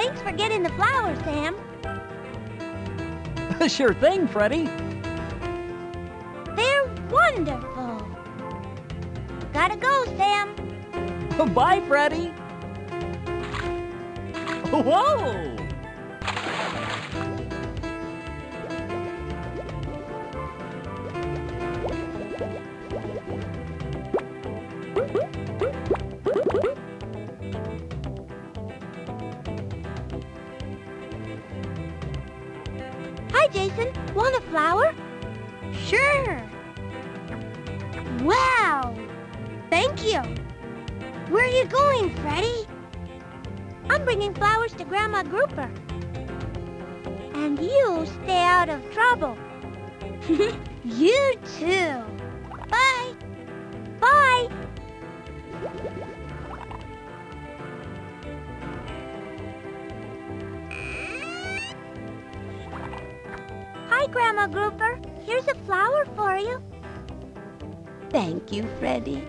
Thanks for getting the flowers, Sam. Sure thing, Freddi. They're wonderful. Gotta go, Sam. Bye, Freddi. Whoa! Hi, Jason. Want a flower? Sure. Wow. Thank you. Where are you going, Freddi? I'm bringing flowers to Grandma Grouper. And you stay out of trouble. You too. Bye. Bye. Hi, Grandma Grouper. Here's a flower for you. Thank you, Freddi.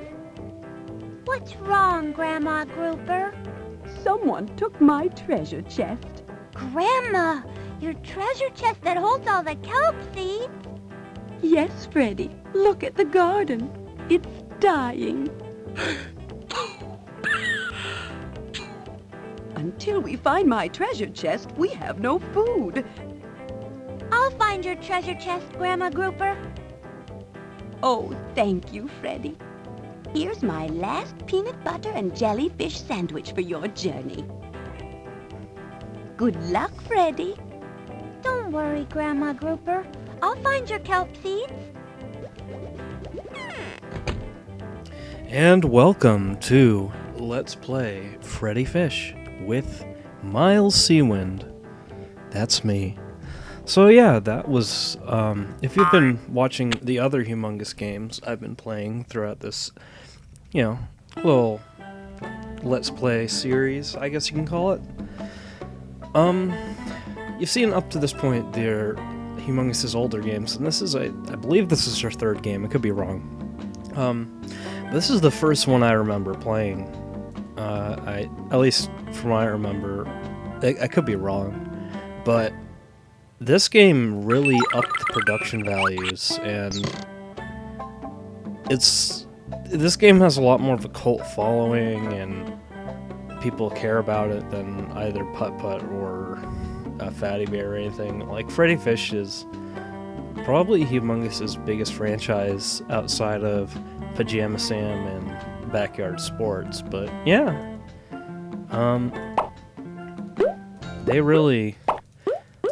What's wrong, Grandma Grouper? Someone took my treasure chest. Grandma, your treasure chest that holds all the kelp seeds? Yes, Freddi. Look at the garden. It's dying. Until we find my treasure chest, we have no food. I'll find your treasure chest, Grandma Grouper. Oh, thank you, Freddi. Here's my last peanut butter and jellyfish sandwich for your journey. Good luck, Freddi. Don't worry, Grandma Grouper. I'll find your kelp seeds. And welcome to Let's Play Freddi Fish with Miles Seawind. That's me. So yeah, that was, if you've been watching the other humongous games I've been playing throughout this, little Let's Play series, I guess you can call it. You've seen up to this point their Humongous's older games, and this is, I believe this is her third game, I could be wrong. This is the first one I remember playing, at least from what I remember, I could be wrong, but this game really upped the production values, and this game has a lot more of a cult following, and people care about it than either Putt Putt or Fatty Bear or anything. Like, Freddi Fish is probably Humongous's biggest franchise outside of Pajama Sam and Backyard Sports, but yeah. They really,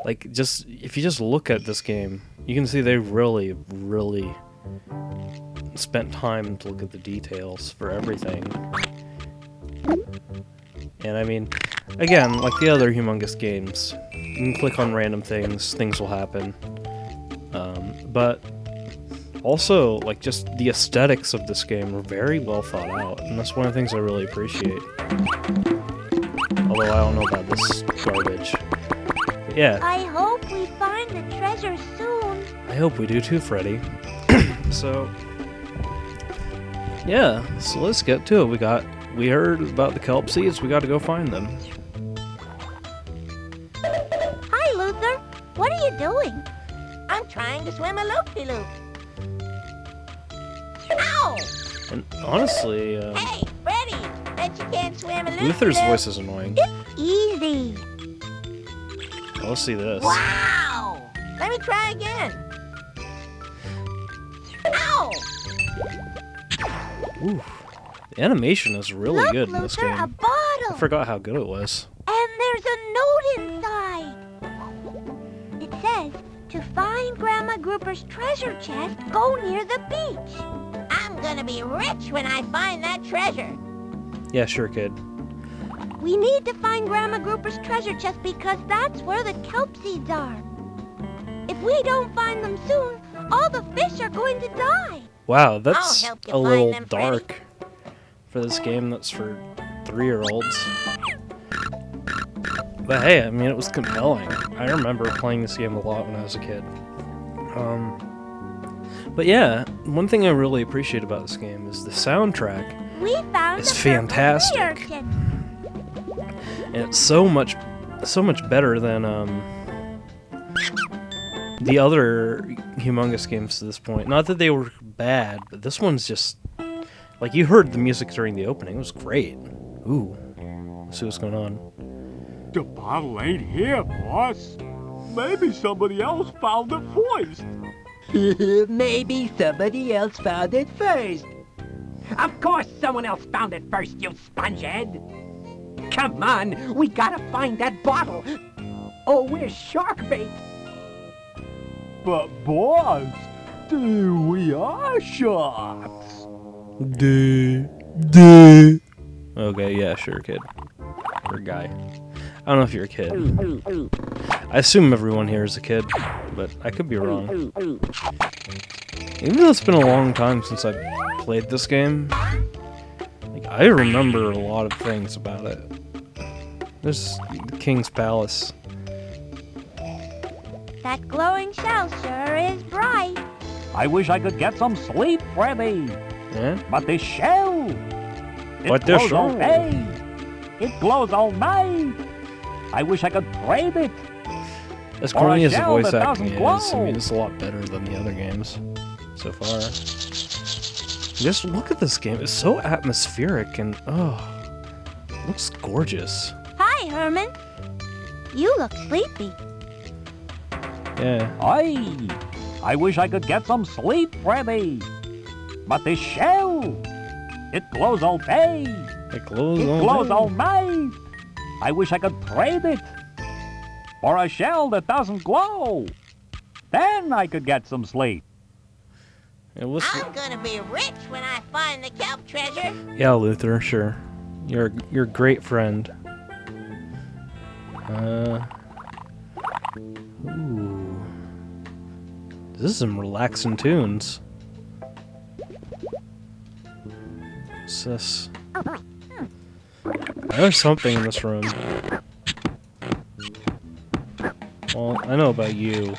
like, just, if you just look at this game, you can see they really, really spent time to look at the details for everything. And I mean, again, like the other humongous games, you can click on random things, things will happen. But also, like, just the aesthetics of this game are very well thought out, and that's one of the things I really appreciate. Although I don't know about this garbage. But yeah. I hope we find the treasure soon. I hope we do too, Freddi. So, yeah, so let's get to it. We heard about the kelp seeds, we gotta go find them. Hi, Luther. What are you doing? I'm trying to swim a loop-de-loop. Ow! And honestly, Hey, Freddi! Bet you can't swim a loop-de-loop. Luther's voice is annoying. Easy. Oh, let's see this. Wow! Let me try again. Ow! Ooh, the animation is really Look, good in this Luther, game. a bottle. I forgot how good it was. And there's a note inside. It says, to find Grandma Grouper's treasure chest, go near the beach. I'm gonna be rich when I find that treasure. Yeah, sure, kid. We need to find Grandma Grouper's treasure chest because that's where the kelp seeds are. If we don't find them soon, all the fish are going to die. Wow, that's help you a little find them, dark for this game that's for 3-year-olds. But hey, I mean, it was compelling. I remember playing this game a lot when I was a kid. But yeah, one thing I really appreciate about this game is the soundtrack. We found It's the purple sea fantastic. urchin. And it's so much so much better than the other Humongous games to this point. Not that they were bad, but this one's just like you heard the music during the opening. It was great. Ooh, let's see what's going on. The bottle ain't here, boss. Maybe somebody else found it first. Maybe somebody else found it first. Of course someone else found it first, you spongehead. Come on, we gotta find that bottle. Oh, we're shark bait. But boss, we are sharks. Duh. Okay, yeah, sure, kid. Or guy. I don't know if you're a kid. I assume everyone here is a kid, but I could be wrong. Even though it's been a long time since I played this game, like, I remember a lot of things about it. There's the King's Palace. That glowing shell sure is bright. I wish I could get some sleep, Freddy. Yeah? But this shell, But this glows all shell. day. It glows all night. I wish I could trade it. As Or a corny as the shell voice that acting doesn't is, I glow. mean, it's a lot better than the other games so far. Just look at this game. It's so atmospheric and, oh, it looks gorgeous. Hi, Herman. You look sleepy. Yeah. I wish I could get some sleep, Freddy. But this shell, it glows all day. It glows It all glows day. all night. I wish I could trade it for a shell that doesn't glow. Then I could get some sleep. It was, I'm gonna be rich when I find the kelp treasure. yeah, Luther, sure. You're a great friend. Ooh. This is some relaxing tunes. What's this? There's something in this room. Well, I know about you.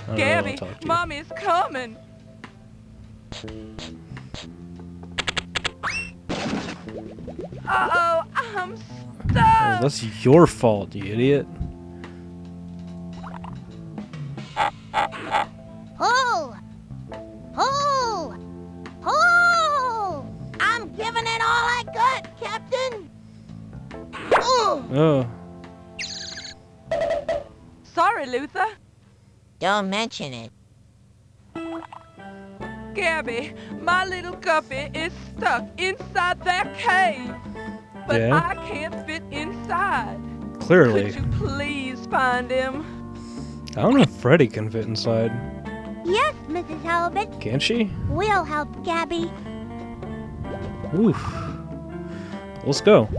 I don't Gabby, know what to talk to you. Mommy's coming. Uh-oh, I'm Oh, stuck. that's your fault, you idiot. Pull! Pull! Pull! I'm giving it all I got, Captain. Ooh. Oh, Sorry, Luther. Don't mention it. Gabby, my little guppy is stuck inside that cave. But Yeah? I can't fit inside. clearly. Could you please find him? I don't know if Freddy can fit inside. Yes, Mrs. Halibut. Can she? We'll help Gabby. Oof. Let's go.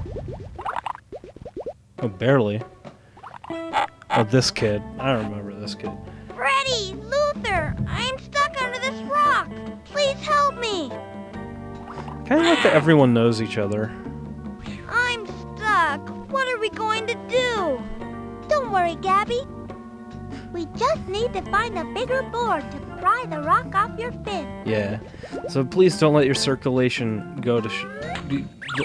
Oh, barely. Oh, this kid. I remember this kid. Freddy! Luther! I'm stuck under this rock! Please help me! Kind of like that everyone knows each other. I'm stuck. What are we going to do? Don't worry, Gabby. We just need to find a bigger board to pry the rock off your fin. Yeah. So please don't let your circulation go to...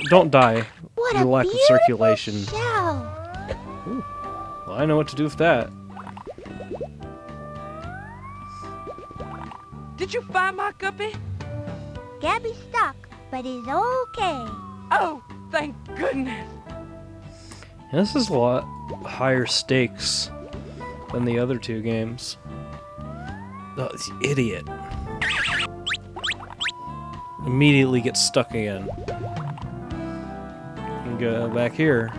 don't die. What Your a lack of beautiful circulation. shell! Well, I know what to do with that. Did you find my guppy? Gabby's stuck, but is okay. Oh, thank goodness. Yeah, this is a lot higher stakes than the other two games. Oh, this idiot. Immediately gets stuck again. And go back here.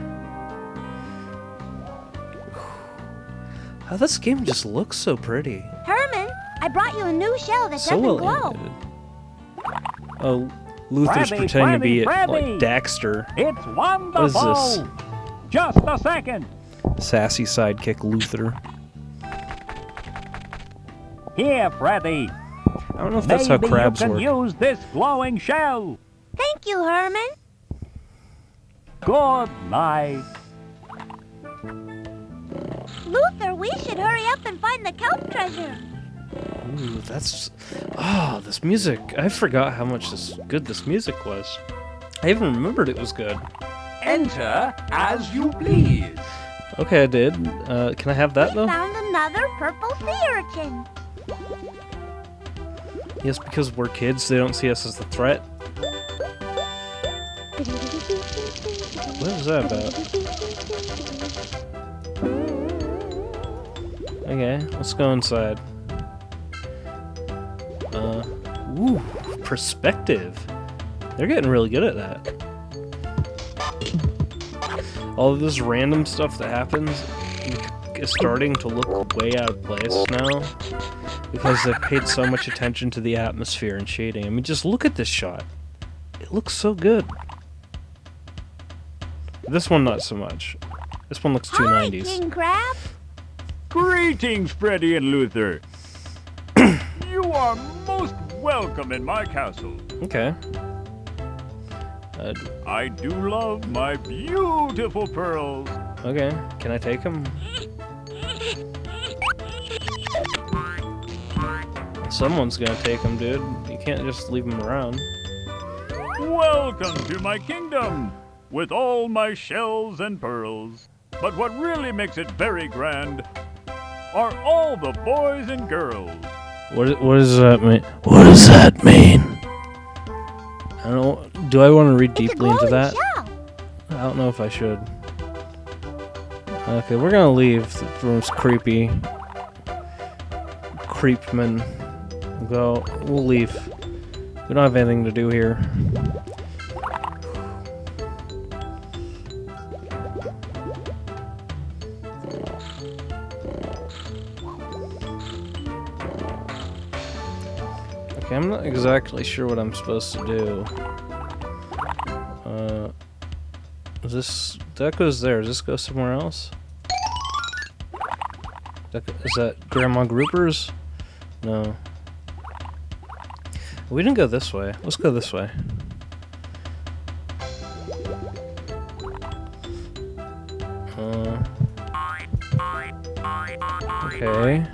How this game just looks so pretty. Herman, I brought you a new shell that So doesn't well glow. animated. Oh, Luther's Freddi, pretending to be Freddi, like Freddi. Daxter. It's wonderful. What is this? Just a second. Sassy sidekick Luther. Here, Freddy. I don't know if that's how Maybe crabs you can work. use this glowing shell. Thank you, Herman. Good night. Luther, we should hurry up and find the kelp treasure. Ooh, that's... Ah, this music. I forgot how much good this music was. I even remembered it was good. Enter as you please. Okay, I did. Can I have that We though? found another purple sea urchin. Yes, because we're kids, they don't see us as the threat. What is that about? Okay, let's go inside. Ooh, perspective. They're getting really good at that. All of this random stuff that happens is starting to look way out of place now because they've paid so much attention to the atmosphere and shading. I mean, just look at this shot. It looks so good. This one, not so much. This one looks too Hi, 90s. King Crab. Greetings, Freddi and Luther. You are most welcome in my castle. Okay. I do love my beautiful pearls. Okay. Can I take them? Someone's gonna take them, dude. You can't just leave them around. Welcome to my kingdom, with all my shells and pearls. But what really makes it very grand are all the boys and girls. What does that mean? What does that mean? I don't know. Do I want to read It's a deeply into glowing that? shell. I don't know if I should. Okay, we're gonna leave. The room's creepy. Creepman. We'll leave. We don't have anything to do here. Okay, I'm not exactly sure what I'm supposed to do. That goes there. Does this go somewhere else? Is that Grandma Grouper's? No. We didn't go this way. Let's go this way. Okay.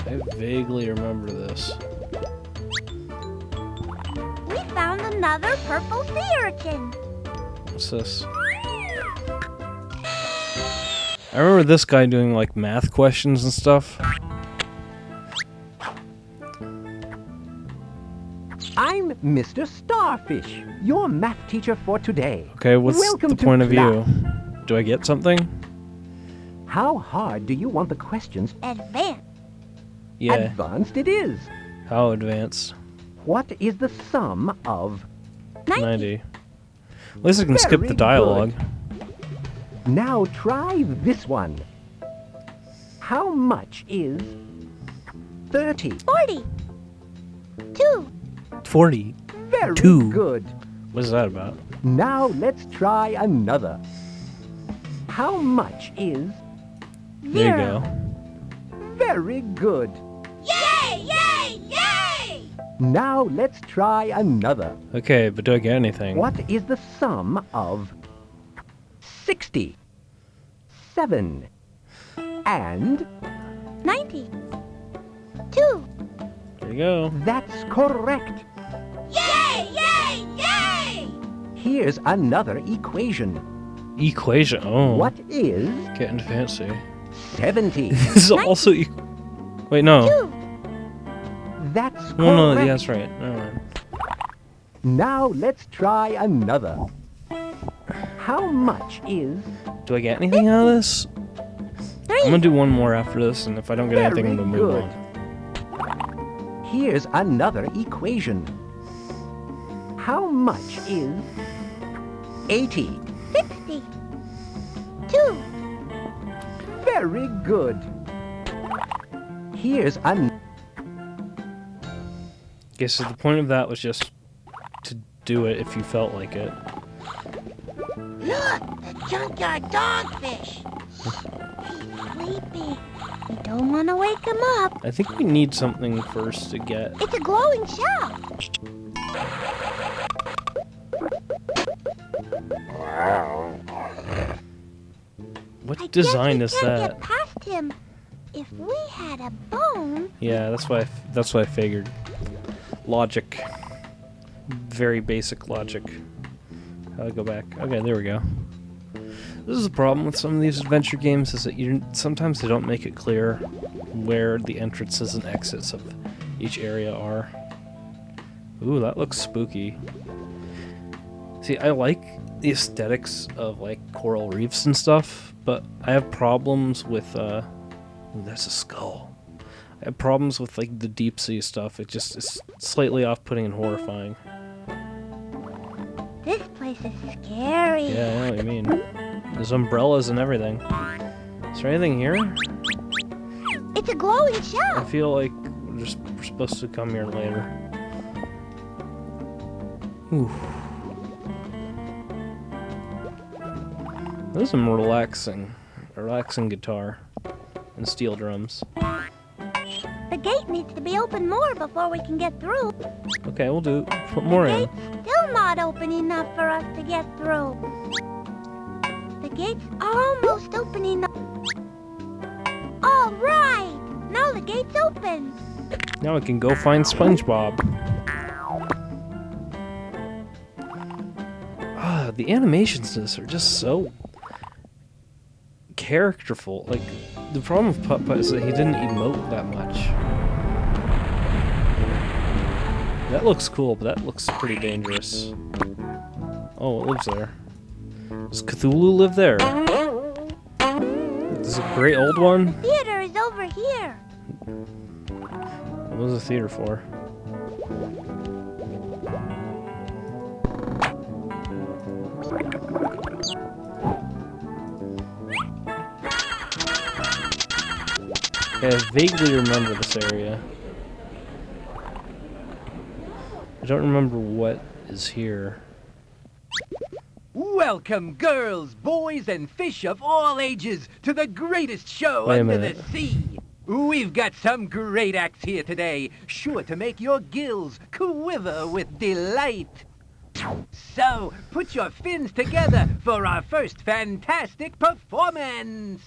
I vaguely remember this. We found another purple sea urchin. What's this? I remember this guy doing like math questions and stuff. I'm Mr. Starfish, your math teacher for today. Okay, what's Welcome the to point of view? class. Do I get something? How hard do you want the questions? Advanced. Yeah. Advanced it is. How advanced? What is the sum of... 90. At least I can skip the Very dialogue. Now try this one. How much is 30? 40. 2. 40. Very Two. good. What is that about? Now let's try another. How much is... There you go. Very good. Yay! Yay! Yay! Now let's try another. Okay, but do I get anything? What is the sum of 60, 7, and... 90. 2. There you go. That's correct. Yay! Yay! Yay! Here's another equation. Equation. Oh. What is Getting fancy. 70? This is also Wait, no. 2. That's correct. No, yeah, that's right. Never mind. Now let's try another. How much is... Do I get anything out of this? 3. I'm gonna do one more after this, and if I don't get anything, I'm Very gonna move good. on. Here's another equation. How much is 80? 60. 2. Very good. Here's an... Okay, so the point of that was just to do it if you felt like it. Look, the junkyard dogfish. He's sleepy. We don't want to wake him up. I think we need something first to get. It's a glowing shell. What I design guess is we can't that? get past him. If we had a bone... Yeah, that's what I figured. Logic. Very basic logic. How do I go back? Okay, there we go. This is the problem with some of these adventure games, is that sometimes they don't make it clear where the entrances and exits of each area are. Ooh, that looks spooky. See, I like the aesthetics of like coral reefs and stuff, but I have problems with ooh, there's a skull. I have problems with like the deep sea stuff. It just is slightly off-putting and horrifying. This place is scary. Yeah, I know what you mean. There's umbrellas and everything. Is there anything here? It's a glowing I shell. feel like we're supposed to come here later. Ooh. This is some relaxing guitar and steel drums. The gate needs to be open more before we can get through. Okay, we'll put more in. Gate's still not open enough for us to get through. The gate's almost open enough. All right! Now the gate's open. Now I can go find SpongeBob. Ah, the animations in this are just so characterful. Like, the problem with Putt-Putt is that he didn't emote that much. That looks cool, but that looks pretty dangerous. Oh, it lives there. Does Cthulhu live there? This is a great old one? Theater is over here. What was the theater for? I vaguely remember this area. I don't remember what is here. Welcome, girls, boys, and fish of all ages, to the greatest show Wait a under minute. the sea. We've got some great acts here today, sure to make your gills quiver with delight. So, put your fins together for our first fantastic performance.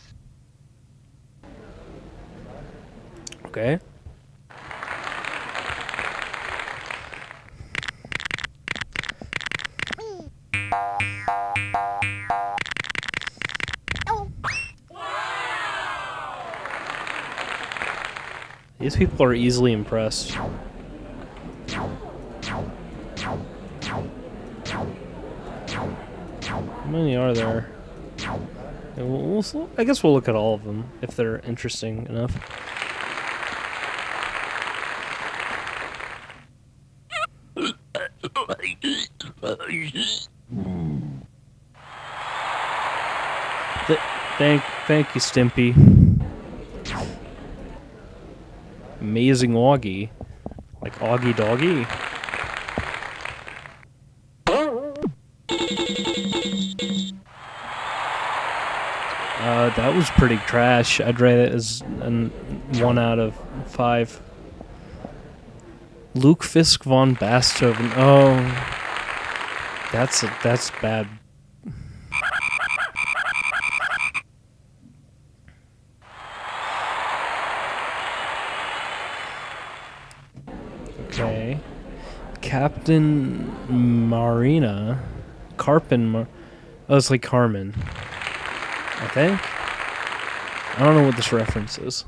Okay. These people are easily impressed. How many are there? Yeah, I guess we'll look at all of them if they're interesting enough. Thank you, Stimpy. Amazing Augie. Like Augie Doggy. That was pretty trash. I'd rate it as an 1 out of 5. Luke Fisk von Basthoven. Oh, that's bad. Okay, Captain Marina, oh, it's like Carmen, I think. I don't know what this reference is.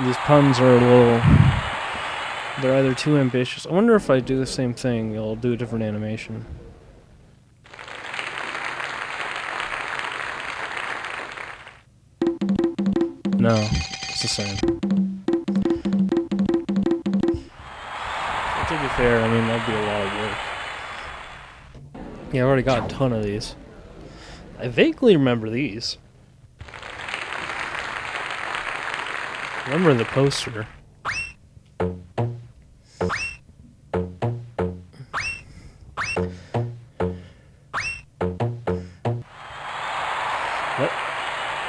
These puns are a little... They're either too ambitious. I wonder if I do the same thing, it'll do a different animation. No, it's the same. To be fair, I mean, that'd be a lot of work. Yeah, I already got a ton of these. I vaguely remember these. Remember the poster.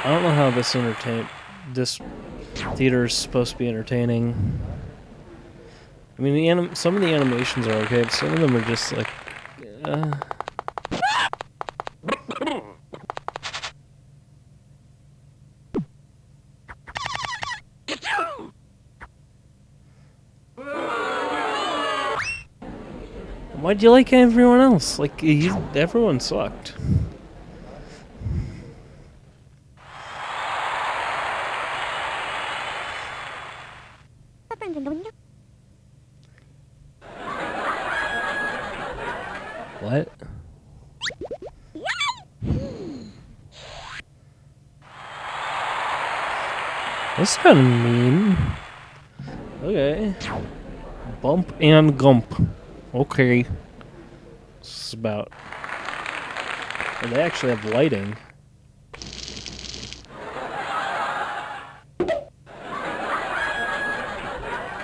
I don't know how this theater is supposed to be entertaining. I mean, some of the animations are okay, but some of them are just like... Why'd you like everyone else? Like, everyone sucked. What? That's kind of mean. Okay. Bump and gump. Okay. This is about... Oh, they actually have lighting.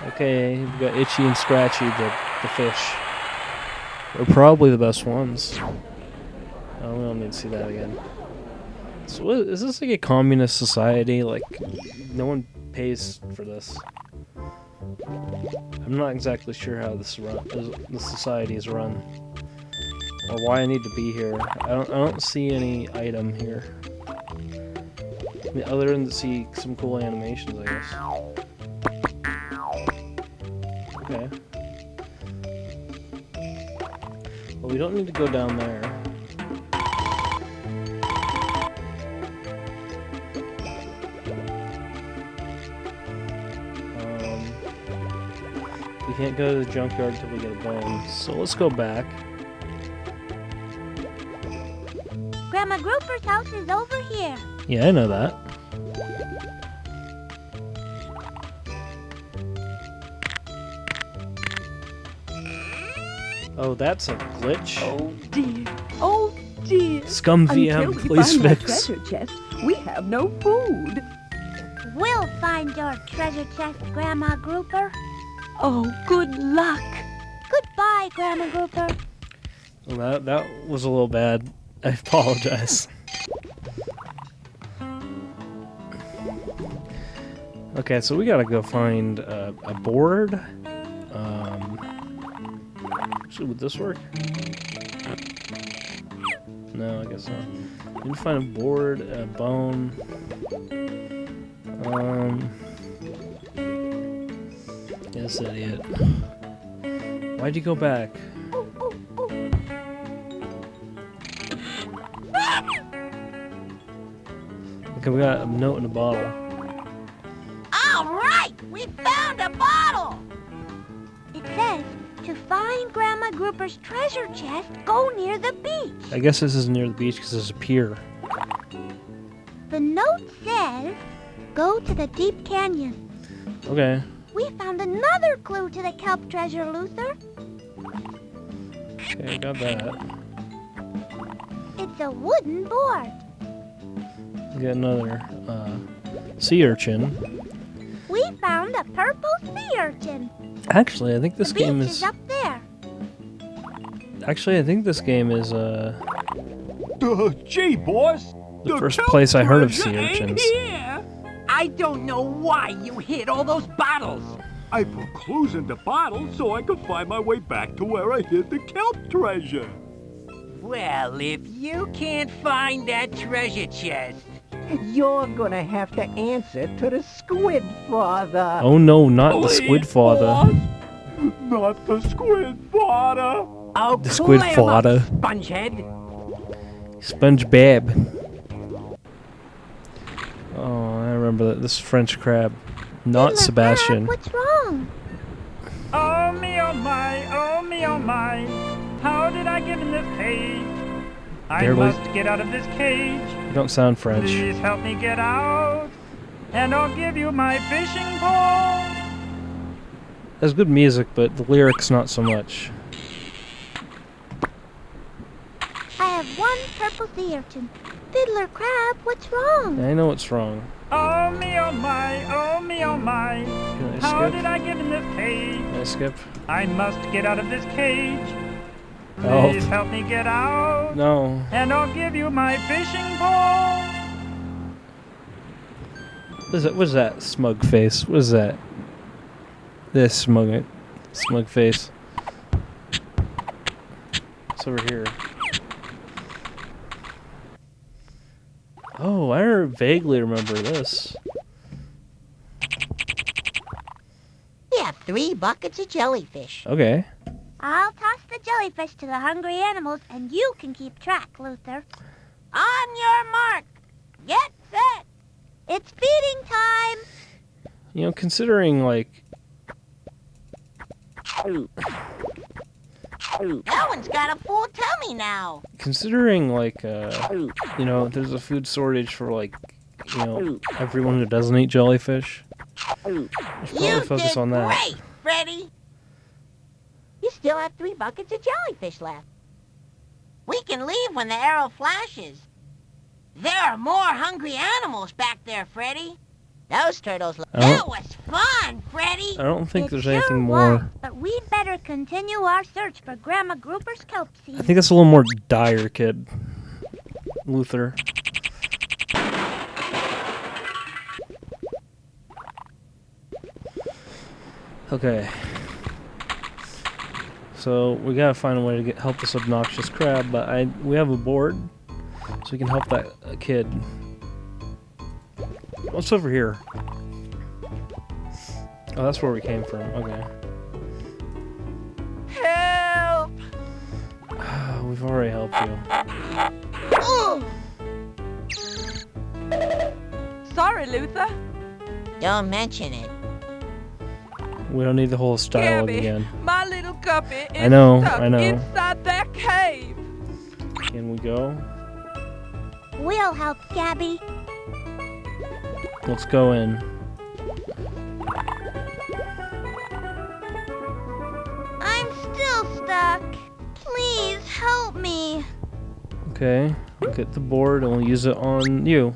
Okay, we've got Itchy and Scratchy, the fish. They're probably the best ones. Oh, we don't need to see that again. So is this like a communist society? Like, no one pays for this. I'm not exactly sure how this society is run. Or why I need to be here. I don't see any item here. I mean, other than to see some cool animations, I guess. Okay. Well, we don't need to go down there. We can't go to the junkyard until we get a bone, so let's go back. Grandma Grouper's house is over here. Yeah, I know that. Oh, that's a glitch. Oh dear. Oh dear. Scum VM, Until we please find that fix. treasure chest, we have no food. We'll find your treasure chest, Grandma Grouper. Oh, good luck. Goodbye, Grandma Grouper. Well, that was a little bad. I apologize. Okay, so we gotta go find a board. Actually, would this work? No, I guess not. We need to find a board, a bone. Yes, idiot. Why'd you go back? Okay, we got a note in a bottle. All right, we found a bottle. It says, to find Grandma Grouper's treasure chest, go near the beach. I guess this is near the beach because there's a pier. The note says, go to the deep canyon. Okay. We found another clue to the kelp treasure, Luther. Okay, I got that. It's a wooden board. We got another sea urchin. We found a purple sea urchin. Actually, I think this The game beach is. is up there. Actually, I think this game is Gee, boss. the first place I heard of sea treasure ain't urchins. here. I don't know why you hid all those bottles. I put clues in the bottle so I could find my way back to where I hid the kelp treasure. Well, if you can't find that treasure chest, you're gonna have to answer to the squid father. Oh no, not the squid father. Boss. Not the squid father. Oh, The squid clam up, father. Spongehead. SpongeBob. Oh, I remember that. This French crab. Not Fiddler Sebastian. Crab, what's wrong? Oh me, oh my, oh me, oh my. How did I get in this cage? I Barely. must get out of this cage. You don't sound French. Please help me get out, and I'll give you my fishing pole. Has good music, but the lyrics not so much. I have one purple sea urchin. Fiddler Crab, what's wrong? I know what's wrong. Oh me, oh my, oh me, oh my. Can I How skip? did I get in this cage? Can I skip? I must get out of this cage. Oh. Please help me get out, No. and I'll give you my fishing pole. What is that? Smug face. What is that? This smug face. It's over here. Oh, I vaguely remember this. We have 3 buckets of jellyfish. Okay. I'll toss the jellyfish to the hungry animals, and you can keep track, Luther. On your mark. Get set. It's feeding time. You know, considering, like... That one's got a full tummy now. Considering, like, you know, there's a food shortage for, like, you know, everyone who doesn't eat jellyfish. We should probably focus on that. Great, Freddy. You still have 3 buckets of jellyfish left. We can leave when the arrow flashes. There are more hungry animals back there, Freddi. Those turtles look... That was fun, Freddi! I don't think It there's sure anything was, more. but we'd better continue our search for Grandma Grouper's kelp seed. I think it's a little more dire, kid. Luther. Okay. So we gotta find a way to help this obnoxious crab, but we have a board, so we can help that kid. What's over here? Oh, that's where we came from. Okay. Help! We've already helped you. Sorry, Luther. Don't mention it. We don't need the whole dialogue Gabby, again. my little guppy is I know, stuck I know. inside that cave. Can we go? We'll help, Gabby. Let's go in. I'm still stuck. Please help me. Okay, we'll get the board and we'll use it on you.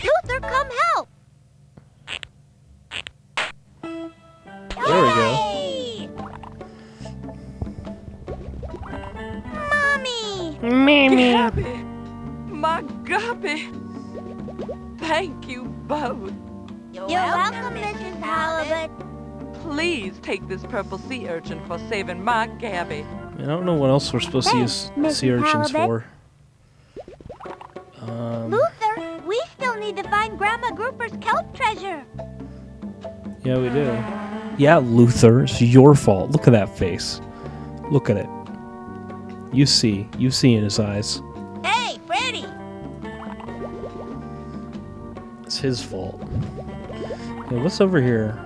Luther, come help. There we go. Hey! Mommy! Gabby, my guppy. Thank you both. You're welcome, Mrs. Halibut. Please take this purple sea urchin for saving my Gabby. I don't know what else we're supposed to use Mrs. sea urchins Halibut. for. Luther, we still need to find Grandma Grouper's kelp treasure. Yeah, we do. Yeah, Luther, it's your fault. Look at that face. Look at it. You see in his eyes. Hey, Freddi! It's his fault. Okay, what's over here?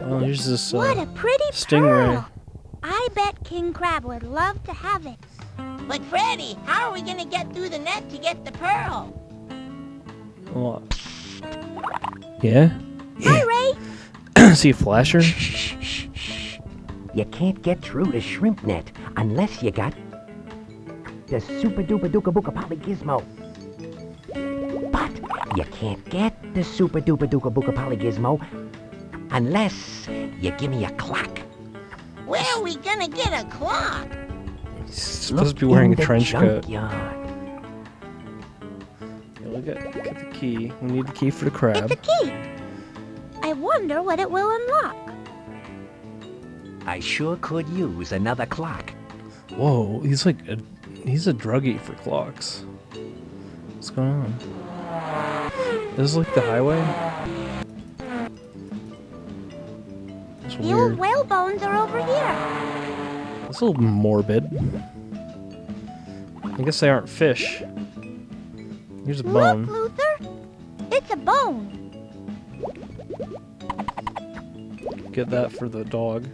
Oh, here's this What a pretty stingray. pearl. I bet King Crab would love to have it. But Freddi, how are we gonna get through the net to get the pearl? What? Yeah? Hi, Ray. See a flasher? You can't get through the shrimp net unless you got the super duper duper booka poly gizmo. But you can't get the super duper duper booka poly gizmo unless you give me a clock. Where are we gonna get a clock? He's supposed to be wearing a trench coat. Junkyard. Yeah, look at the key. We need the key for the crab. It's a key. I wonder what it will unlock. I sure could use another clock. Whoa, he's a druggie for clocks. What's going on? This is like the highway? That's The old weird. whale bones are over here. That's a little morbid. I guess they aren't fish. Here's a bone. Look, Luther. It's a bone. Get that for the dog.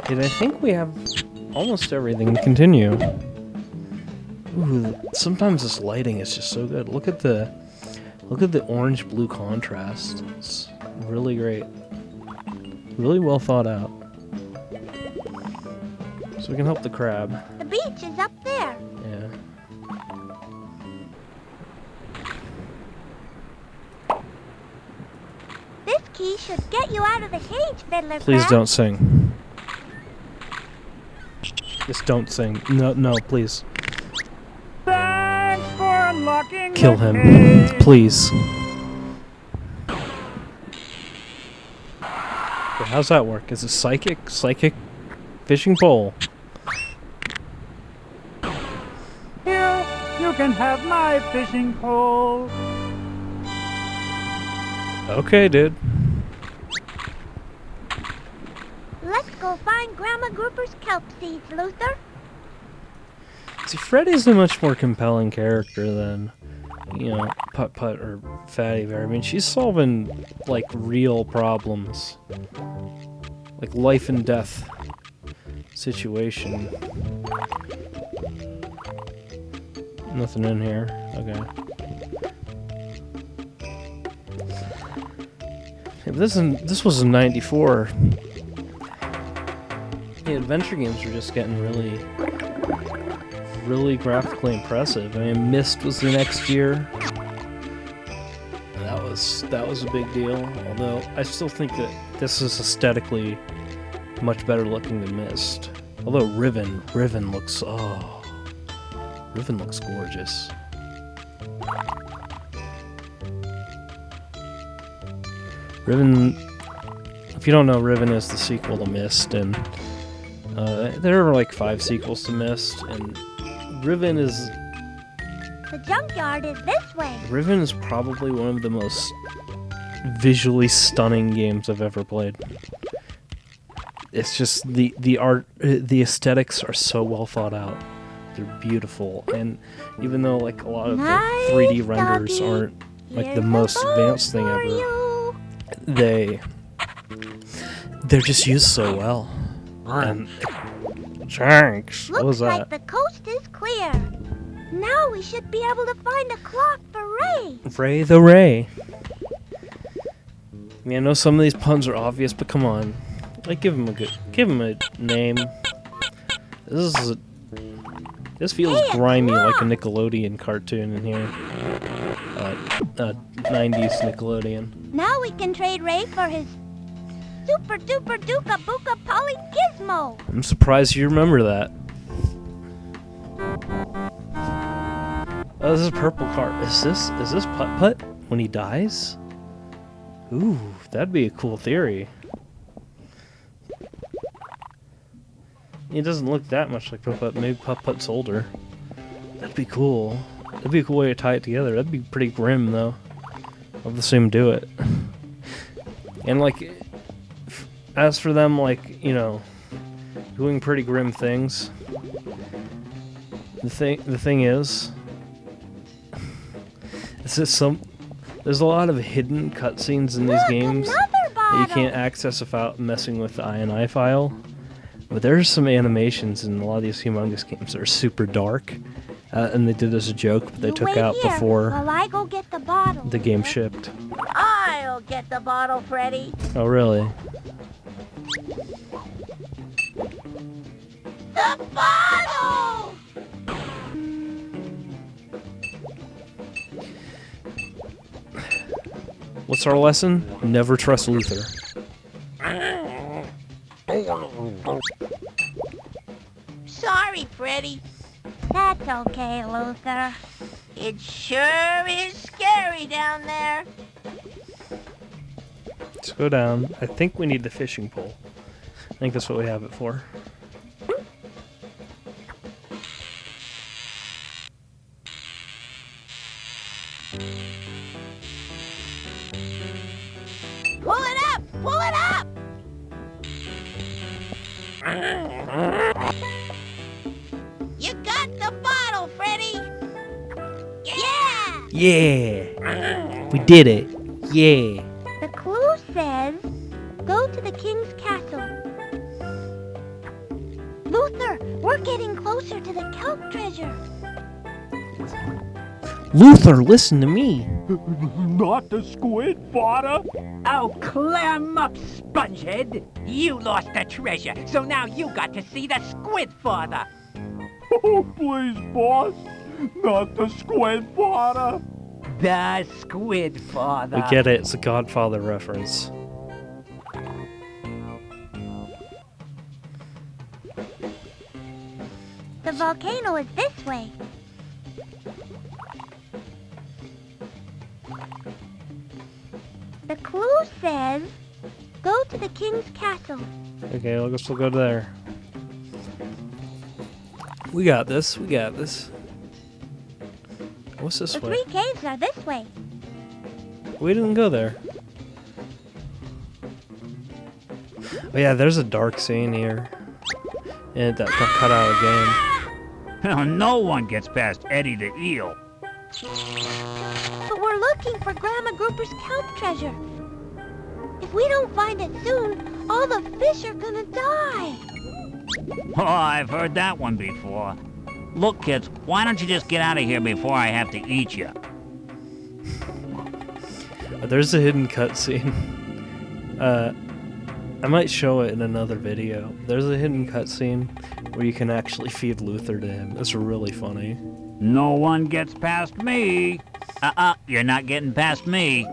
And I think we have almost everything to continue. Ooh, sometimes this lighting is just so good. Look at the orange-blue contrast. It's really great. Really well thought out. So we can help the crab. The beach is up there. Yeah. This key should get you out of the cage, Fiddler Please Crab. don't sing. Just don't sing. No, please. Thanks for unlocking Kill the him. cage. Please. Okay, how's that work? Is it psychic fishing pole? Here, you can have my fishing pole. Okay, dude. Let's go find Grandma Grouper's kelp seeds, Luther. See, Freddy's a much more compelling character than, you know, Putt Putt or Fatty Bear. I mean, she's solving, like, real problems. Like, life and death situation. Nothing in here. Okay. Yeah, this was in '94. The adventure games were just getting really graphically impressive. I mean, Myst was the next year. That was a big deal. Although I still think that this is aesthetically much better looking than Myst. Although Riven looks gorgeous. Riven, if you don't know, Riven is the sequel to Myst, and there are like 5 sequels to Myst, and Riven is The junkyard is this way. Riven is probably one of the most visually stunning games I've ever played. It's just the art, the aesthetics are so well thought out. They're beautiful, and even though like a lot of the 3D renders aren't like the most advanced thing ever, they're just used so well. And thanks. What was Looks that? like the coast is clear. Now we should be able to find a clock for Ray. Ray the Ray. I mean, I know some of these puns are obvious, but come on, like give him a name. This feels grimy, like a Nickelodeon cartoon in here. 90s Nickelodeon. Now we can trade Ray for his super duper duka buka poly gizmo. I'm surprised you remember that. Oh, this is purple card. Is this Putt Putt when he dies? Ooh, that'd be a cool theory. He doesn't look that much like Putt Putt. Maybe Putt Putt's older. That'd be cool. That'd be a cool way to tie it together. That'd be pretty grim, though. I'll just see him do it. And, like, as for them, like, you know, doing pretty grim things, the thing is, there's a lot of hidden cutscenes in these games that you can't access without messing with the INI file. But there's some animations in a lot of these humongous games that are super dark, and they did as a joke, but they took out before while I go get the bottle. the game shipped. I'll get the bottle, Freddy. Oh, really? The bottle! What's our lesson? Never trust Luther. Sorry, Freddy. That's okay, Luther. It sure is scary down there. Let's go down. I think we need the fishing pole. I think that's what we have it for. Pull it up! Pull it up! You got the bottle, Freddy! Yeah! Yeah! We did it! Yeah! The clue says, go to the king's castle. Luther, we're getting closer to the kelp treasure. Luther, listen to me! Not the squid, father. Oh, clam up, spongehead! You lost the treasure, so now you got to see the squid father. Oh, please, boss. Not the squid, father. The squid father. We get it, it's a Godfather reference. The volcano is this way. The clue says, go to the king's castle. Okay, I guess we'll go there. We got this, we got this. What's this The way? 3 caves are this way. We didn't go there. Oh yeah, there's a dark scene here. And that got cut out of the game. No one gets past Eddie the eel. But we're looking for Grandma Grouper's kelp treasure. If we don't find it soon, all the fish are gonna die. Oh, I've heard that one before. Look, kids, why don't you just get out of here before I have to eat you? There's a hidden cutscene. I might show it in another video. There's a hidden cutscene where you can actually feed Luther to him. It's really funny. No one gets past me. You're not getting past me.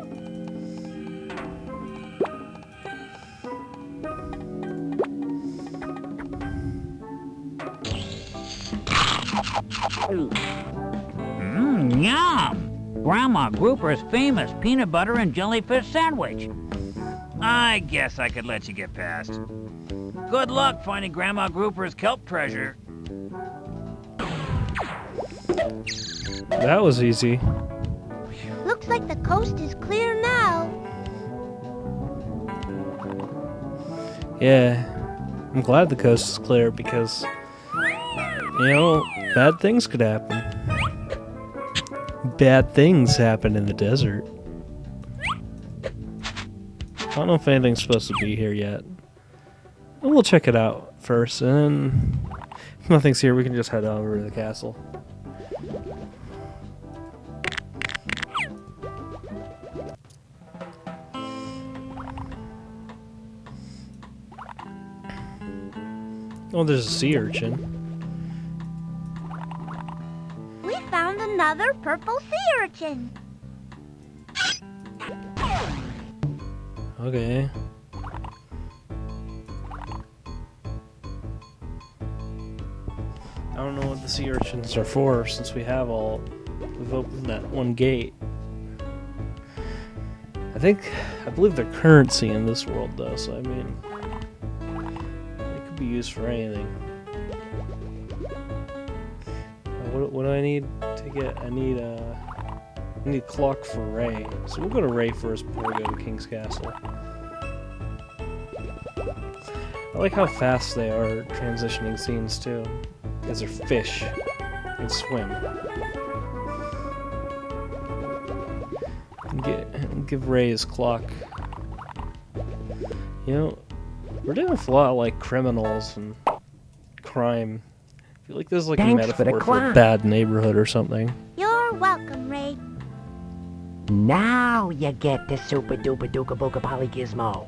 Yum! Grandma Grouper's famous peanut butter and jellyfish sandwich. I guess I could let you get past. Good luck finding Grandma Grouper's kelp treasure. That was easy. Looks like the coast is clear now. Yeah, I'm glad the coast is clear because, you know, bad things could happen. Bad things happen in the desert. I don't know if anything's supposed to be here yet. We'll check it out first, and then if nothing's here, we can just head over to the castle. Oh, there's a sea urchin. We found another purple sea urchin. Okay. I don't know what the sea urchins are for since we've opened that one gate. I believe they're currency in this world though, so I mean, they could be used for anything. What do I need to get? I need clock for Ray. So we'll go to Ray first before we go to King's Castle. I like how fast they are transitioning scenes too, because they're fish and swim. Give Ray his clock. You know, we're doing a lot like criminals and crime. I feel like this is like Thanks a metaphor for for a bad neighborhood or something. You're welcome, Ray. Now you get the super duper dooka booka polygizmo.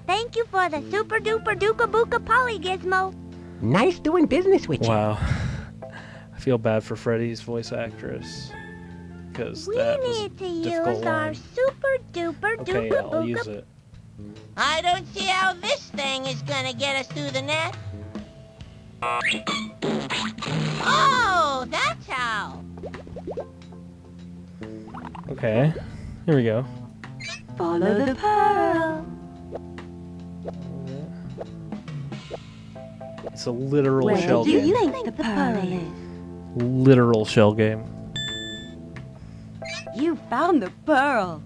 Thank you for the super duper dooka booka polygizmo. Nice doing business with you. Wow. I feel bad for Freddy's voice actress. Because We that was need to a use difficult our line. super duper Okay, duper I'll use booka. it. I don't see how this thing is gonna get us through the net. Oh, that's how. Okay, here we go. Follow the pearl. It's a literal Where shell do you game. think the pearl is? Literal shell game. You found the pearl.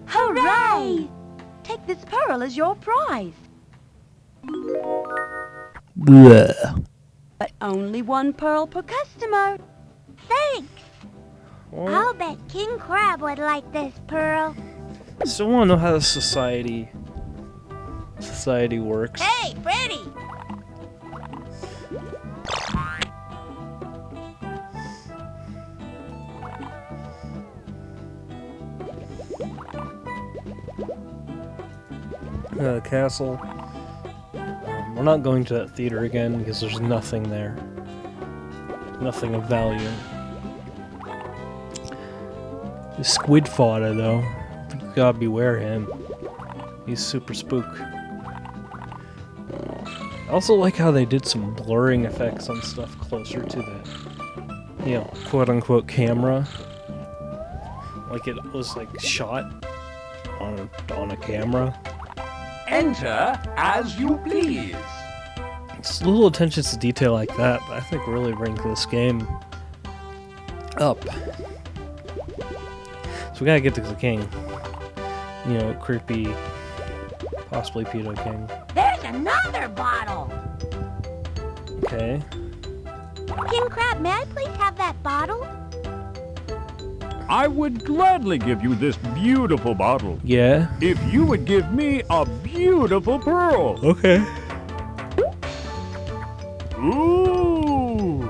Hooray! Take this pearl as your prize. Bleh. But only one pearl per customer. Thanks. Well, I'll bet King Crab would like this pearl. I still want to know how the society works. Hey, Freddy! Castle. We're not going to that theater again because there's nothing there. Nothing of value. The squid fodder, though. You gotta beware him. He's super spook. I also like how they did some blurring effects on stuff closer to the, you know, quote-unquote camera. Like it was like shot on a camera. Enter as you please. It's little attentions to detail like that, I think really brings this game up. So we gotta get to the king. You know, creepy, possibly pedo king. There's another bottle. Okay. King Crab, may I please have that bottle? I would gladly give you this beautiful bottle Yeah. if you would give me a beautiful pearl. Okay. Ooh!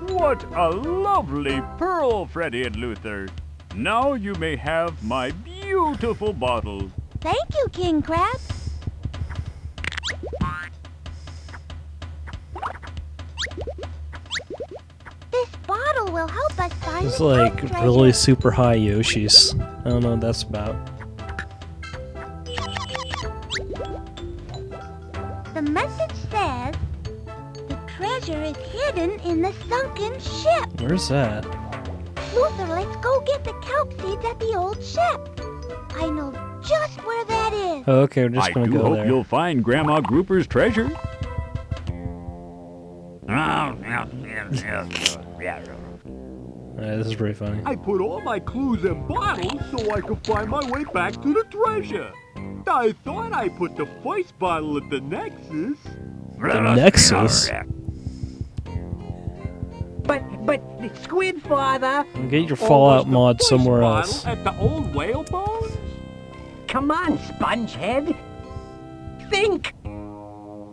What a lovely pearl, Freddi and Luther. Now you may have my beautiful bottle. Thank you, King Crab. This bottle will help us find It's the like Kelp treasure. really super high Yoshis. I don't know what that's about. The message says the treasure is hidden in the sunken ship. Where's that? Luther, let's go get the kelp seeds at the old ship. I know just where that is. Oh, okay, we're just I gonna do go hope there. you'll find Grandma Grouper's treasure. This is pretty funny. I put all my clues in bottles so I could find my way back to the treasure. I thought I put the first bottle at the Nexus. The Nexus? But, Squid Father, Get your Or Fallout was the mod first somewhere bottle else. At the old whale bones? come on, Spongehead. Think!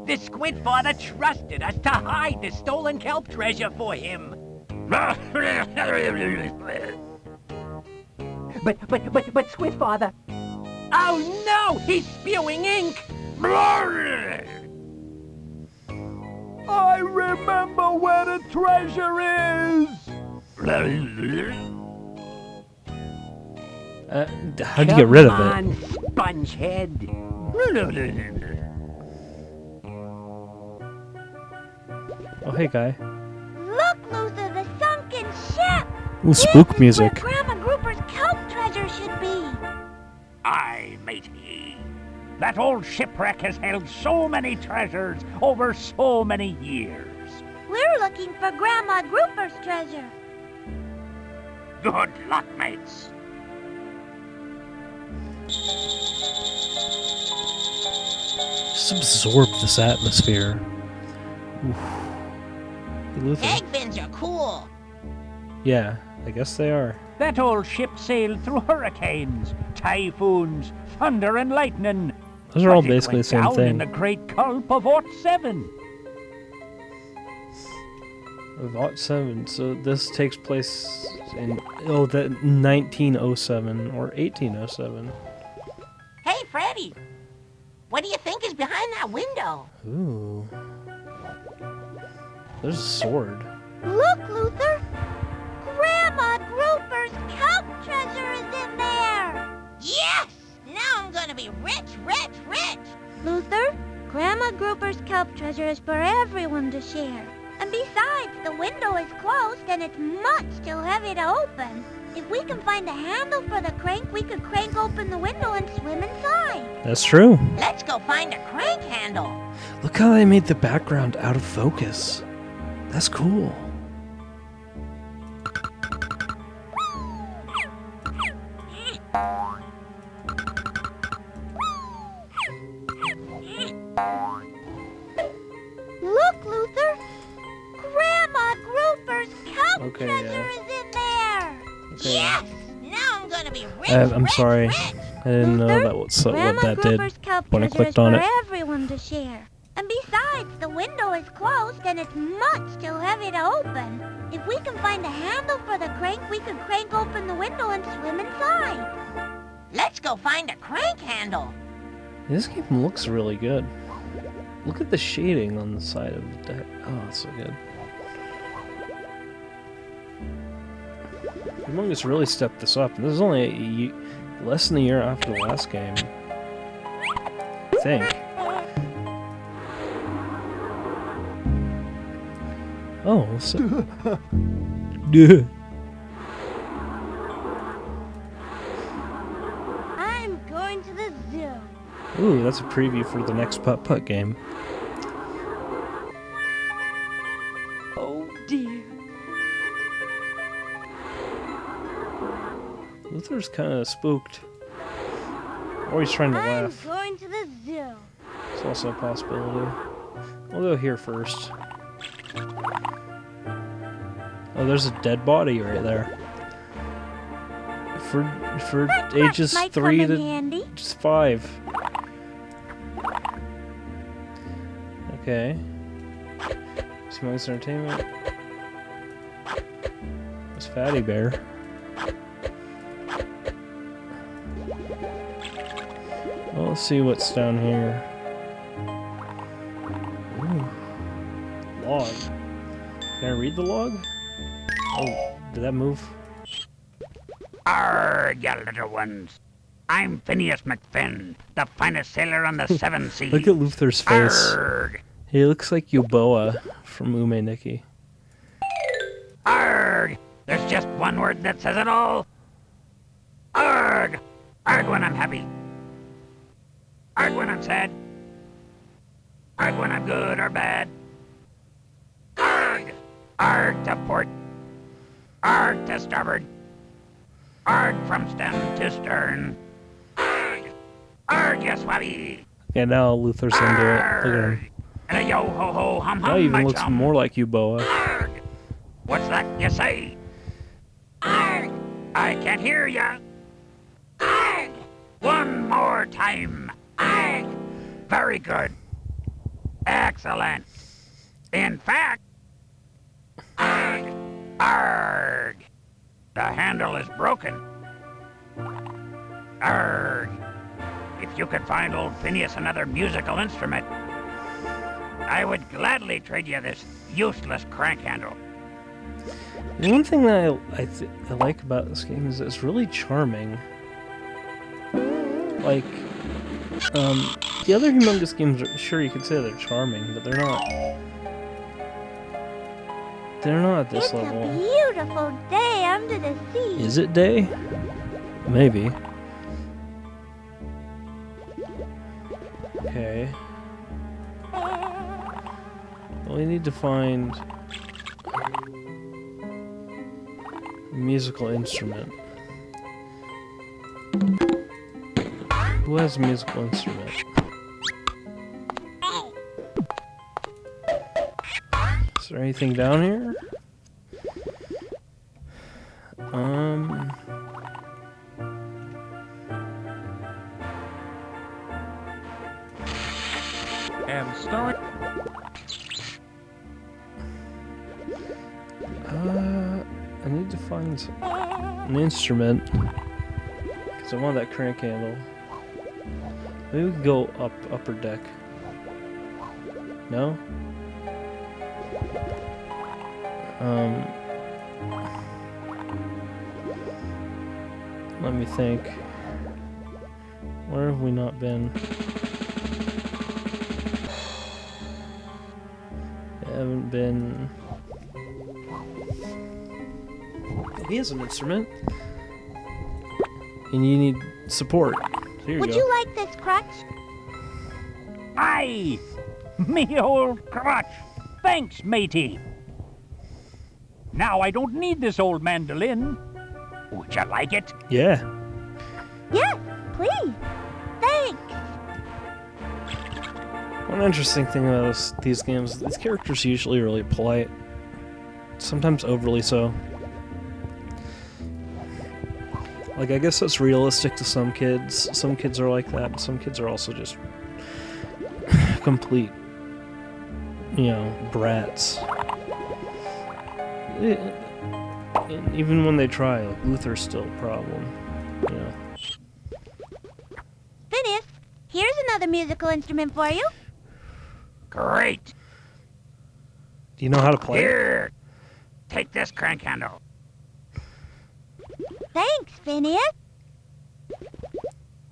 The Squid Father trusted us to hide the stolen kelp treasure for him. But, Squid Father. Oh no! He's spewing ink! I remember where the treasure is! How'd you get rid of it? Come on, Spongehead. Oh, hey, guy. Look, Luther, the sunken ship. Ooh, spook This music. is where Grandma Grouper's kelp treasure should be. Aye, matey. That old shipwreck has held so many treasures over so many years. We're looking for Grandma Grouper's treasure. Good luck, mates. Just absorb this atmosphere. Oof. Hey, Luther. Egg fins are cool. Yeah, I guess they are. That old ship sailed through hurricanes, typhoons, thunder, and lightning. Those are all But it basically the went same down in thing. the great Kelp of '07. Vault 7, so this takes place in 1907 or 1807. Hey, Freddi. What do you think is behind that window? Ooh. There's a sword. Look, Luther. Grandma Grouper's kelp treasure is in there. Yes! Now I'm gonna be rich, rich, rich. Luther, Grandma Grouper's kelp treasure is for everyone to share. And besides, the window is closed and it's much too heavy to open. If we can find a handle for the crank, we could crank open the window and swim inside. That's true. Let's go find a crank handle. Look how they made the background out of focus. That's cool. Look, Luther. Grandma Grouper's kelp Okay, treasure yeah. is in there. Okay. Yes! Now I'm gonna be rich, I'm rich, sorry. rich. I didn't know Luther, that was what Grandma that did Grouper's kelp when I treasure clicked on is it. for everyone to share. And besides, the window is closed and it's much too heavy to open. If we can find a handle for the crank, we could crank open the window and swim inside. Let's go find a crank handle. This game looks really good. Look at the shading on the side of the deck. Oh, it's so good. Among Us really stepped this up. This is only less than a year after the last game. I think. Oh, so... Duh. I'm going to the zoo. Ooh, that's a preview for the next putt-putt game. Oh dear. Luther's kind of spooked. Or he's trying to I'm laugh. going to the zoo. It's also a possibility. We'll go here first. Oh, there's a dead body right there. For ages might 3 come to in handy. 5. Okay. Smoke's Entertainment. It's Fatty Bear. Well, let's see what's down here. Ooh. Log. Can I read the log? Oh, did that move? Arrgh, you little ones. I'm Phineas McFinn, the finest sailor on the seven seas. Look at Luther's face. Arrgh, He looks like Yuboa from Ume Nikki. arrgh. There's just one word that says it all. Arrgh. Arrgh when I'm happy. Arrgh when I'm sad. Arrgh when I'm good or bad. Arrgh. Arrgh to port. Arrgh to starboard. Arrgh from stem to stern. Arrgh. Arrgh, you swabby. Yeah, now Luther's into it. Look at him. And a yo-ho-ho, hum-hum, Now he even my looks chum. more like Yuboa. Arrgh. What's that you say? Arrgh. I can't hear ya. Arrgh. One more time. Arrgh. Very good. Excellent. In fact, arrgh. Arrgh. The handle is broken. Arrgh. If you could find old Phineas another musical instrument, I would gladly trade you this useless crank handle. The one thing that I like about this game is it's really charming. Like, the other Humongous games, sure you could say they're charming, but they're not. They're not at this It's level. a beautiful day under the sea. Is it day? Maybe. Okay. Well, we need to find a musical instrument. Who has a musical instrument? Is there anything down here? And start. I need to find an instrument because I want that crank handle. Maybe we can go up upper deck. No? Let me think. Where have we not been? I haven't been. He has an instrument. And you need support. Here you Would go. you like this crutch? Aye! Me old crutch! Thanks, matey! Now I don't need this old mandolin. Would you like it? Yeah. Yes, please. Thanks. One interesting thing about these games, these characters are usually really polite. Sometimes overly so. Like, I guess that's realistic to some kids. Some kids are like that, but some kids are also just complete, brats. And even when they try, like, Luther's still a problem, Phineas, here's another musical instrument for you. Great! Do you know how to play? Here! Take this crank handle. Thanks, Phineas.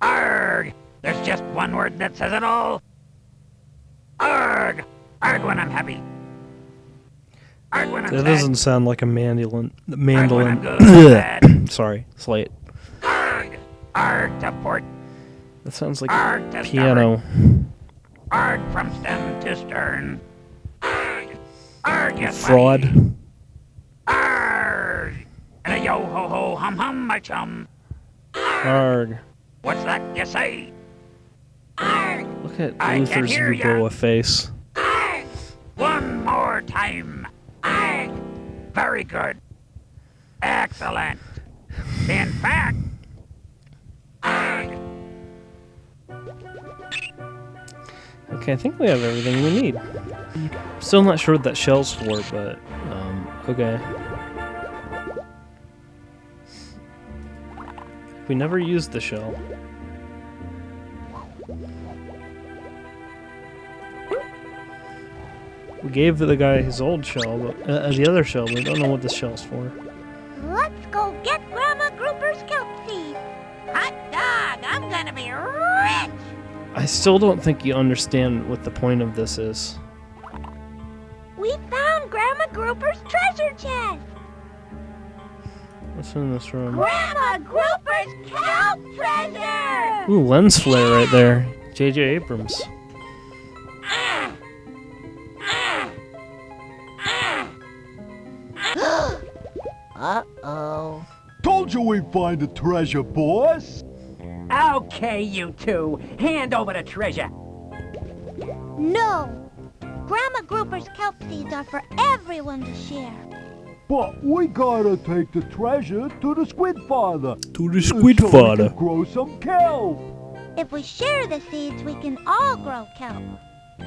Arrgh! There's just one word that says it all. Arrgh! Arrgh when I'm happy. Arrgh when I'm That sad. doesn't sound like a mandolin. Mandolin. Arrgh when I'm good or bad. Sorry, slate. Arrgh! Arrgh to port. That sounds like Arrgh to piano. starboard. Arrgh from stem to stern. Arrgh! Arrgh, you Fraud. swabby. Arrgh! And a yo-ho-ho, hum-hum, my chum. Arg. What's that you say? Arrgh! Look Look at I can Luther's hear ya. Uboa face. Arg! One more time. Arg! Very good. Excellent. In fact, arg! Okay, I think we have everything we need. Still not sure what that shell's for, but, okay. We never used the shell. We gave the guy his old shell, but, the other shell, but we don't know what this shell's for. Let's go get Grandma Grouper's kelp seed. Hot dog, I'm gonna be rich. I still don't think you understand what the point of this is. We found Grandma Grouper's treasure chest. What's in this room? Grandma Grouper's kelp treasure! Ooh, lens flare right there. J.J. Abrams. Uh-oh. Told you we'd find the treasure, boss. Okay, you two. Hand over the treasure. No! Grandma Grouper's kelp seeds are for everyone to share. But we gotta take the treasure to the squid father. To the squid so father. we can grow some kelp. If we share the seeds, we can all grow kelp.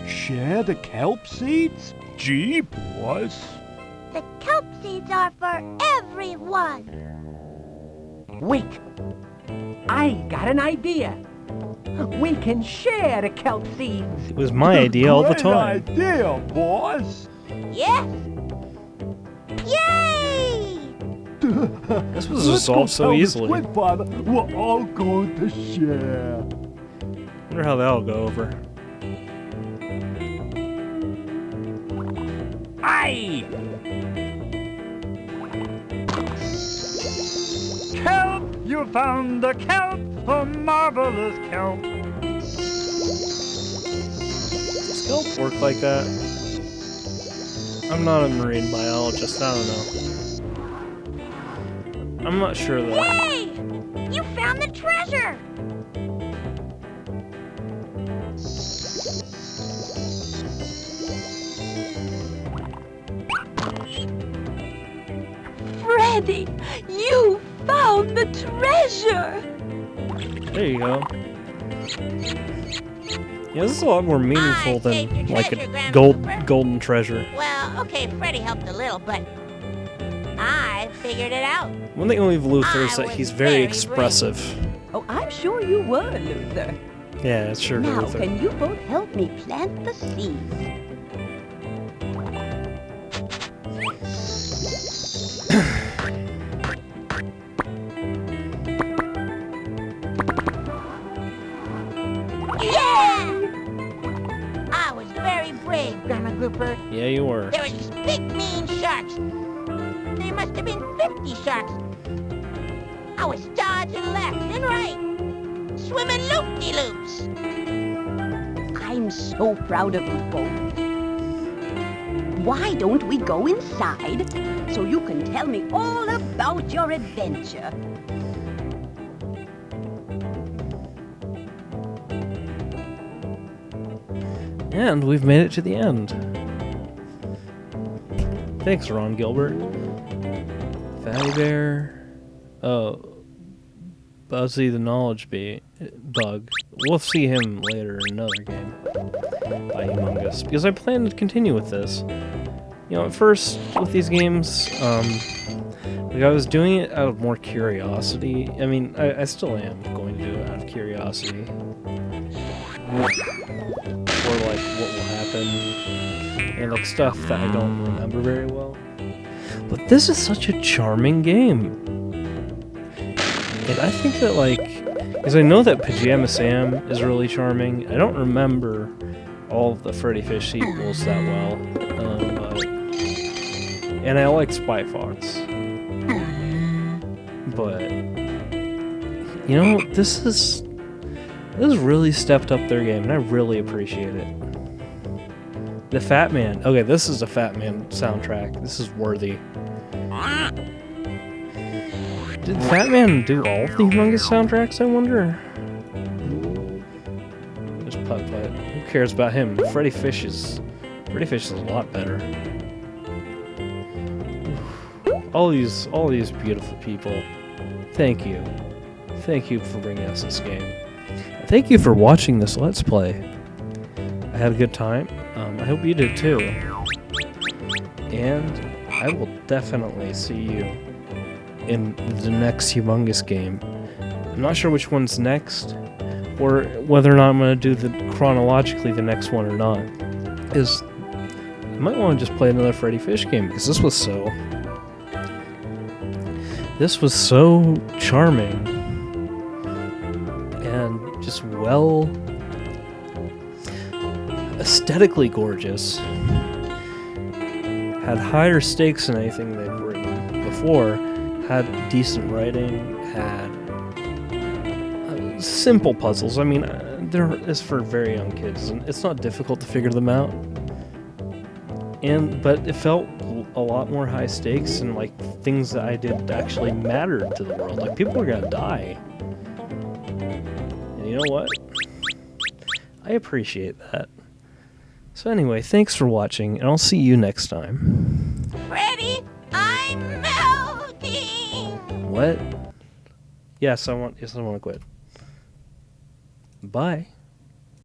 Share the kelp seeds? Gee, boss. The kelp seeds are for everyone. Wait. I got an idea. We can share the kelp seeds. It was my idea all the Great time. idea, boss. Yes. Yay! This was Let's resolved go so tell the easily. squid father we're all going to share. Wonder how that'll go over. Aye! Kelp! You found the kelp! The marvelous kelp! Does kelp work like that? I'm not a marine biologist, I don't know. I'm not sure though. Hey! You found the treasure! Freddi, you found the treasure! There you go. Yeah, this is a lot more meaningful saved than your like treasure, a Grandma Cooper. golden treasure. Well, okay, Freddy helped a little, but I figured it out. One thing with Luther is I that was he's very very expressive. Oh, I'm sure you were, Luther. Yeah, it's sure Now, Luther. can you both help me plant the seeds? Yeah! I was very brave, Grandma Grouper. Yeah, you were. There was these big, mean sharks. There must have been 50 sharks. I was dodging left and right, swimming loop-de-loops. I'm so proud of you both. Why don't we go inside so you can tell me all about your adventure? And we've made it to the end. Thanks, Ron Gilbert. Fatty Bear. Oh. Buzzy the Knowledge Bug. We'll see him later in another game by Humongous. Because I plan to continue with this. You know, at first, with these games, like I was doing it out of more curiosity. I mean, I still am going to do it out of curiosity. Or like what will happen, and like stuff that I don't remember very well. But this is such a charming game, and I think that because I know that Pajama Sam is really charming. I don't remember all of the Freddi Fish sequels that well, and I like Spy Fox. But you know, this has really stepped up their game, and I really appreciate it. The Fat Man. Okay, this is a Fat Man soundtrack. This is worthy. Did Fat Man do all of the Humongous soundtracks, I wonder? Just Putt-Putt. Who cares about him? Freddi Fish is a lot better. All these beautiful people. Thank you. Thank you for bringing us this game. Thank you for watching this Let's Play. I had a good time. I hope you did too. And I will definitely see you in the next humongous game. I'm not sure which one's next, or whether or not I'm going to do chronologically the next one or not. Is I might want to just play another Freddi Fish game, because this was so charming and just aesthetically gorgeous. Had higher stakes than anything they've written before. Had decent writing. Had simple puzzles. I mean, it's for very young kids, and it's not difficult to figure them out. But it felt a lot more high stakes, and like things that I did actually mattered to the world. Like people were gonna die, and you know what? I appreciate that. So anyway, thanks for watching, and I'll see you next time. Freddi, I'm melting! What? Yes, I want to quit. Bye.